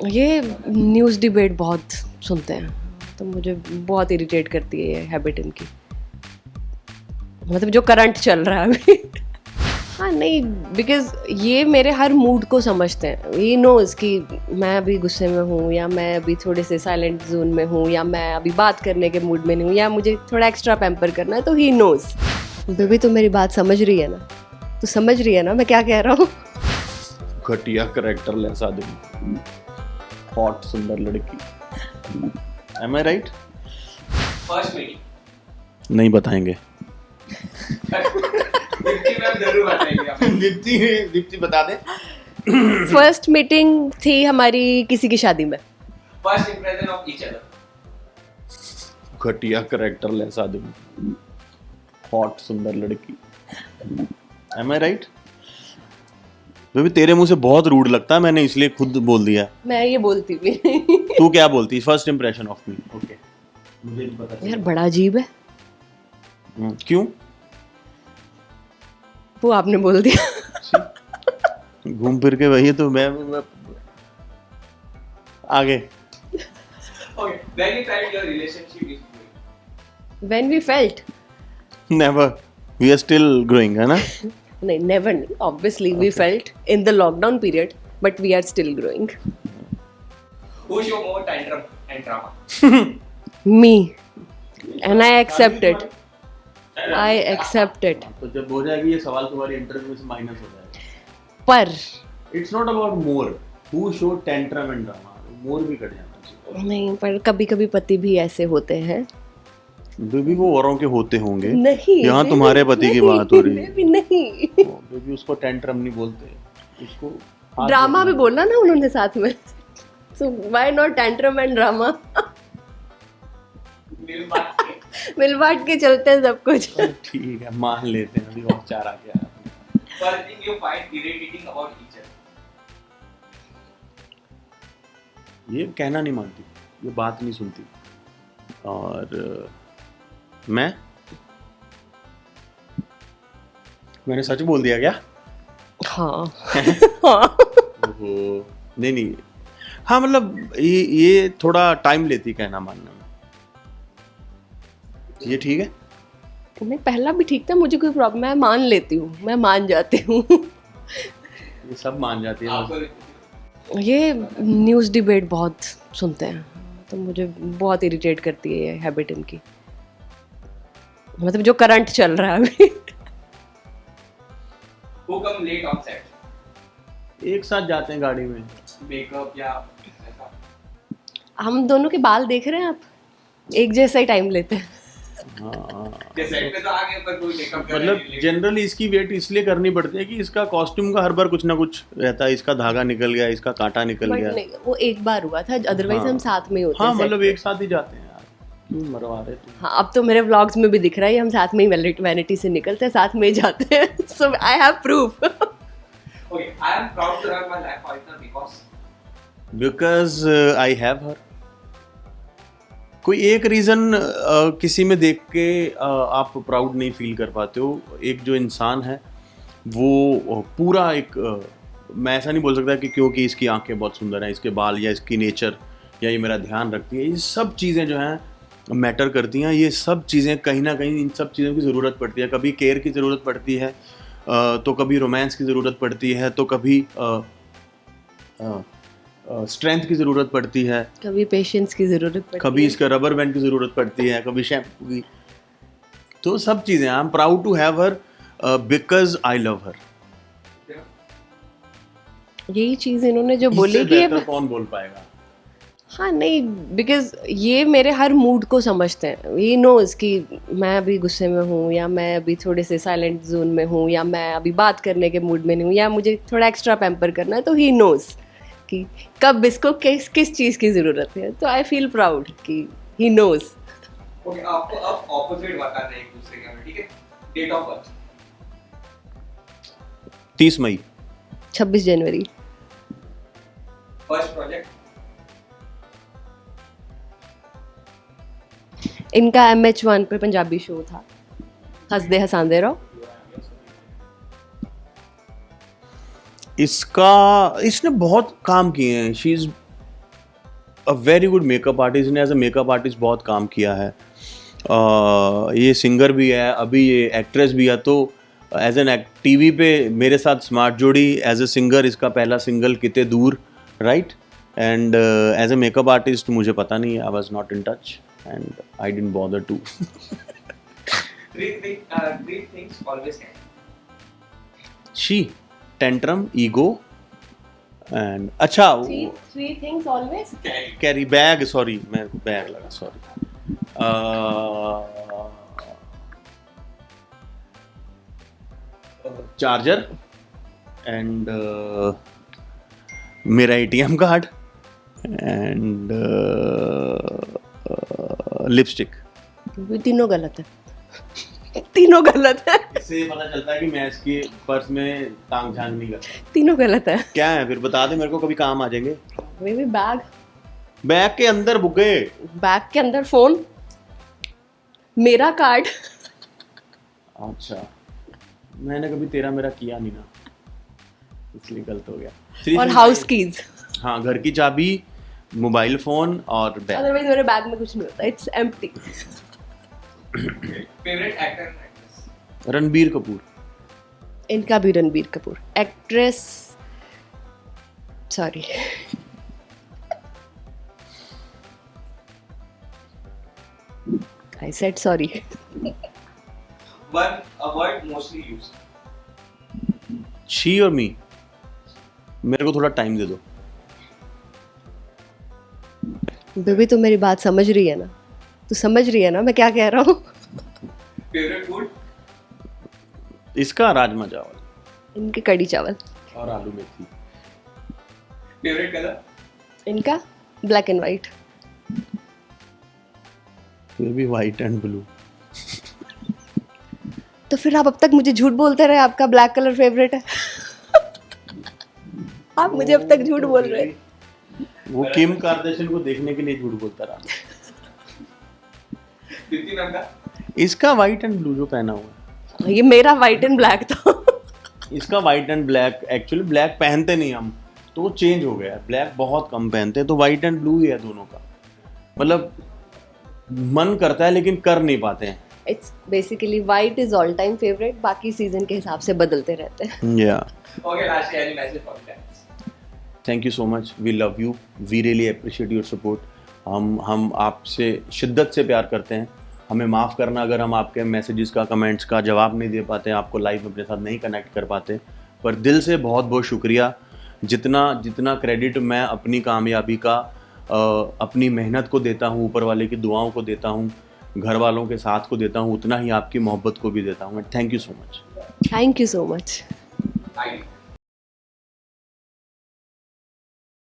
ये news debate बहुत सुनते हैं तो मुझे बहुत इरिटेट करती है ये हैबिट इनकी, मतलब जो करंट चल रहा है अभी। हाँ नहीं, बिकॉज ये मेरे हर मूड को समझते हैं। ही नोज़ कि मैं अभी गुस्से में हूँ या मैं अभी थोड़े से साइलेंट जोन में हूँ या मैं अभी बात करने के मूड में नहीं हूँ या मुझे थोड़ा एक्स्ट्रा पैम्पर करना है, तो ही नोज़। बेबी तो मेरी बात समझ रही है ना, तो समझ रही है ना मैं क्या कह रहा हूँ। घटिया करेक्टर लेस आदमी, हॉट सुंदर लड़की। Am I right? First meeting नहीं बताएंगे। दीप्ति मैम जरूर बताएंगे आपको। दीप्ति बता दे। फर्स्ट मीटिंग थी हमारी किसी की शादी में। First impression of each other. घटिया करेक्टर लेस आदमी, हॉट सुंदर लड़की। Am I right? बेबी तेरे मुंह से बहुत रूड लगता है, मैंने इसलिए खुद बोल दिया। मैं ये बोलती भी तू क्या बोलती? First impression of me. Okay, मुझे नहीं पता। यार बड़ा अजीब है। क्यों? वो आपने बोल दिया। घूम फिर के वही तो मैं आगे। Okay, when you felt your relationship is growing? When we felt, never, we are still growing, है ना? नहीं never नहीं, obviously we felt in the lockdown period, but we are still growing. Who show more tantrum and drama? Me, and I accept it. I accept it. तो जब हो जाएगी ये सवाल तुम्हारी इंटरव्यू से माइनस हो जाएगा। पर it's not about more, who show tantrum and drama, more भी कट जाना चाहिए। नहीं, पर कभी कभी पति भी ऐसे होते हैं। बेबी वो औरों के होते होंगे, नहीं, यहाँ baby, तुम्हारे पति की नहीं, बात हो रही है। baby, नहीं, बेबी उसको टेंट्रम नहीं बोलते, उसको ड्रामा भी बोला ना उन्होंने साथ में। So why not tantrum and drama? मिल बात के। मिल बांट के चलते हैं सब कुछ। ठीक है, मान लेते हैं। अभी और चार आ गया। First thing you find irritating about each other. ये कहना नहीं मानती, ये बात नहीं सुनती। और मैंने सच बोल दिया क्या? हाँ। ओहो, नहीं, हाँ मतलब ये थोड़ा टाइम लेती कहना मानने में। ये ठीक है? नहीं, पहला भी ठीक था, मुझे कोई प्रॉब्लम, मैं मान लेती हूँ, मैं मान जाती हूँ। ये सब मान जाती है। आपको ये न्यूज़ डिबेट बहुत सुनते हैं तो मुझे बहुत इरिटेट करती है ये हैबिट इनकी, मतलब जो करंट चल रहा है अभी। who come late on set? एक साथ जाते हैं गाड़ी में। मेकअप या ऐसा? हम दोनों के बाल देख रहे हैं आप, एक जैसा ही टाइम लेते हैं। हाँ, ये सेट पे तो आ गए पर कोई मेकअप करने मतलब नहीं लगे। जनरली इसकी वेट इसलिए करनी पड़ती है कि इसका कॉस्ट्यूम का हर बार कुछ ना कुछ रहता है। इसका धागा निकल गया, इसका कांटा निकल बट गया। नहीं, वो एक बार हुआ था, अदरवाइज हाँ। हम साथ में ही होते हाँ हैं set मतलब पे। एक साथ ही जाते हैं यार, क्यों मरवा रहे तुम? हाँ, अब तो मेरे व्लॉग्स में भी दिख रहा है, हम साथ में ही वैनिटी से निकलते हैं, साथ में ही जाते हैं। So I have proof. Okay, I am proud to have my life partner because because I have her. कोई एक रीज़न किसी में देख के आप प्राउड नहीं फील कर पाते हो। एक जो इंसान है वो पूरा एक मैं ऐसा नहीं बोल सकता कि क्योंकि इसकी आंखें बहुत सुंदर हैं, इसके बाल या इसकी नेचर या ये मेरा ध्यान रखती है, ये सब चीज़ें जो हैं मैटर करती हैं। ये सब चीज़ें कहीं ना कहीं, इन सब चीज़ों की ज़रूरत पड़ती है। कभी केयर की ज़रूरत पड़ती है, तो कभी रोमांस की ज़रूरत पड़ती है, तो कभी स्ट्रेंथ की ज़रूरत पड़ती है, कभी पेशेंस की जरूरत पड़ती कभी है। इसका रबर बैंड की ज़रूरत पड़ती है, कभी शैम्पू की। तो सब चीज़ें, I am proud to have her because I love her. यही चीज इन्होंने जो बोली इससे कि बेहतर कौन बोल पाएगा? हाँ नहीं, बिकॉज ये मेरे हर मूड को समझते हैं। ही नोज़ कि मैं अभी गुस्से में हूँ या मैं अभी थोड़े से साइलेंट जोन में हूँ या मैं अभी बात करने के मूड में नहीं हूँ या मुझे थोड़ा एक्स्ट्रा पैम्पर करना है, तो ही नोज़ कि कब इसको किस किस चीज़ की ज़रूरत है। तो आई फील प्राउड कि ही नोज़। Okay, आपको अब ऑपोजिट बताना है एक दूसरे के में, ठीक है? डेट ऑफ बर्थ 30 मई 26 जनवरी। फर्स्ट प्रोजेक्ट इनका MH1 पे पंजाबी शो था, हंसदे हसांदे रहो। इसका इसने बहुत काम किए हैं। She is a very good makeup artist ने एज अ मेकअप आर्टिस्ट बहुत काम किया है. ये सिंगर भी है, अभी ये एक्ट्रेस भी है. तो एज एन टीवी पे मेरे साथ स्मार्ट जोड़ी, एज अ सिंगर इसका पहला सिंगल किते दूर, right. And as a makeup artist मुझे पता नहीं है, I was not in touch and I didn't bother to. Three things always can. She, tantrum, ego and अच्छा three things always. Carry bag, sorry मैं bag लगा, sorry. Charger and मेरा ATM card and lipstick. ये तीनों गलत है. तीनों गलत है. इससे पता चलता है कि मैं इसके पर्स में टांग झांग नहीं करता. तीनों गलत है. क्या है फिर, बता दे मेरे को, कभी काम आ जाएंगे. May be bag. बैग के अंदर बुके. बैग के अंदर फोन, मेरा कार्ड. अच्छा, मैंने कभी तेरा मेरा किया नहीं ना, इसलिए गलत हो गया. और हाउस कीज. हाँ, घर की चाबी, मोबाइल फोन और बैग. अदरवाइज मेरे बैग में कुछ नहीं होता. It's empty. Favorite actor and actress. Ranbir Kapoor. इनका भी Ranbir Kapoor. Actress, sorry, I said sorry. A word mostly used. She और मी. मेरे को थोड़ा टाइम दे दो. बेबी तू मेरी बात समझ रही है ना? तू समझ रही है ना मैं क्या कह रहा हूँ? Favorite food. इसका राजमा चावल इनके कड़ी चावल. और आलू मेथी. Favorite color. इनका ब्लैक एंड वाइट. फिर भी वाइट एंड ब्लू. तो फिर आप अब तक मुझे झूठ बोलते रहे आपका ब्लैक कलर फेवरेट है. आप मुझे अब तक झूठ बोल रहे हैं. वो किम कार्दाशियन को देखने के लिए झूठ बोलता रहा. Kriti ma'am का. इसका वाइट एंड ब्लू जो पहना हुआ है, ये मेरा वाइट एंड ब्लैक था. इसका white and black. Actually black पहनते नहीं हम, तो वो चेंज हो गया है. ब्लैक बहुत कम पहनते हैं, तो वाइट एंड ब्लू ही है दोनों का. मतलब मन करता है लेकिन कर नहीं पाते हैं. It's basically white is all time favourite. बाकी सीजन के हिसाब से बदलते रहते हैं. या Okay, lastly, any message for the fans? Thank you so much. We love you. We really appreciate your support. हम आपसे शिद्दत से प्यार करते हैं. हमें माफ़ करना अगर हम आपके मैसेजेस का, कमेंट्स का जवाब नहीं दे पाते, आपको लाइव अपने साथ नहीं कनेक्ट कर पाते. पर दिल से बहुत बहुत शुक्रिया. जितना क्रेडिट मैं अपनी कामयाबी का अपनी मेहनत को देता हूँ, ऊपर वाले की दुआओं को देता हूँ, घर वालों के साथ को देता हूँ, उतना ही आपकी मोहब्बत को भी देता हूँ. Thank you so much. Thank you so much. I